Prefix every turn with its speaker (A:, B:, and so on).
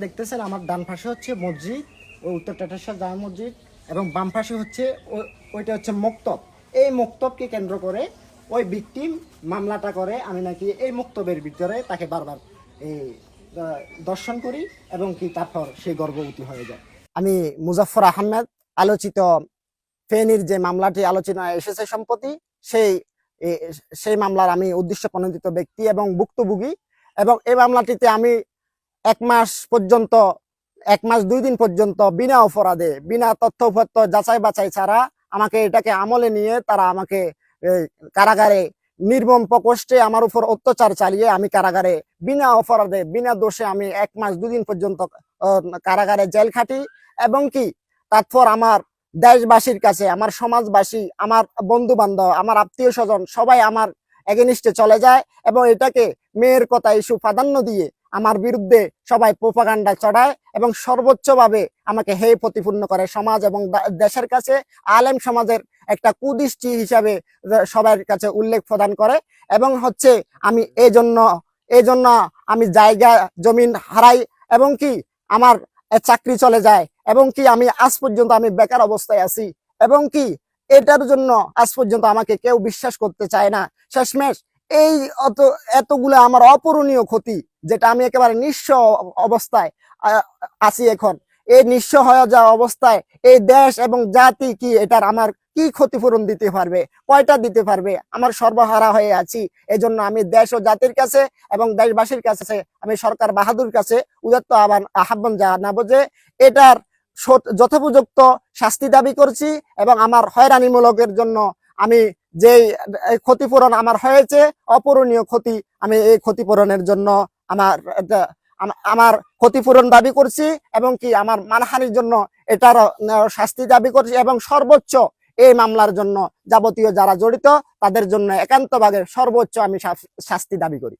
A: দেখতেছেন আমার ডান পাশে হচ্ছে মসজিদ, ওই উত্তর টাটারসাল জামে মসজিদ, এবং বাম পাশে হচ্ছে ওইটা হচ্ছে মক্তব। এই মক্তবকে কেন্দ্র করে ওই ভিকটিম মামলাটা করে। আমি নাকি এই মক্তবের ভিতরে তাকে বারবার এই দর্শন করি এবং কি তারপর সে গর্ভবতী হয়ে যায়। আমি মুজাফফর আহমেদ, আলোচিত ফেনীর যে মামলাটি আলোচনায় এসেছে সম্প্রতি, সেই সেই মামলার আমি উদ্দেশ্য প্রণোদিত ব্যক্তি এবং ভুক্তভোগী। এবং এই মামলাটিতে আমি 1 মাস 2 দিন পর্যন্ত বিনা অপরাধে, বিনা তথ্য উপাত্ত যাচাই বাছাই ছাড়া আমাকে এটাকে আমলে নিয়ে তারা আমাকে কারাগারে নির্মম প্রকোষ্ঠে আমার উপর অত্যাচার চালিয়ে আমি কারাগারে বিনা অপরাধে, বিনা দোষে আমি 1 মাস 2 দিন পর্যন্ত কারাগারে জেল খাটি। এবং কি তারপর আমার দেশবাসীর কাছে, আমার সমাজবাসী, আমার বন্ধু বান্ধব, আমার আত্মীয় স্বজন সবাই আমার এগেনিস্টে চলে যায় এবং এটাকে মেয়ের কথা ইস্যু প্রাধান্য দিয়ে আমার বিরুদ্ধে সবাই প্রোপাগান্ডা চড়ায় এবং সর্বোচ্চভাবে আমাকে হেয় প্রতিপূর্ণ করে সমাজ এবং দেশের কাছে। আলেম সমাজের একটা কুদৃষ্টি হিসাবে সবার কাছে উল্লেখ প্রদান করে। এবং হচ্ছে আমি এই জন্য আমি জায়গা জমিন হারাই এবং কি আমার চাকরি চলে যায় এবং কি আমি আজ পর্যন্ত আমি বেকার অবস্থায় আছি এবং কি এটার জন্য আজ পর্যন্ত আমাকে কেউ বিশ্বাস করতে চায় না। শেষমেশ এই এতগুলো আমার অপূরণীয় ক্ষতি, যেটা আমি একেবারে নিঃস্ব অবস্থায় আছি এখন, এই নিঃস্ব হয়ে যাওয়া অবস্থায় এই দেশ এবং জাতি কি এটার আমার কি ক্ষতিপূরণ দিতে পারবে, কয়টা দিতে পারবে? আমার সর্বহারা হয়ে আছি। এজন্য আমি দেশ ও জাতির কাছে এবং দেশবাসীর কাছে আমি সরকার বাহাদুর কাছে উদাত্ত আহ্বান জানাবো যে এটার যথোপযুক্ত শাস্তি দাবি করছি এবং আমার হয়রানিমূলকের জন্য আমি যে ক্ষতিপূরণ আমার হয়েছে, অপূরণীয় ক্ষতি, আমি এই ক্ষতিপূরণের জন্য আমার আমার ক্ষতিপূরণ দাবি করছি এবং কি আমার মানহানির জন্য এটার শাস্তি দাবি করছি এবং সর্বোচ্চ এই মামলার জন্য যাবতীয় যারা জড়িত তাদের জন্য একান্তভাবে সর্বোচ্চ আমি শাস্তি দাবি করি।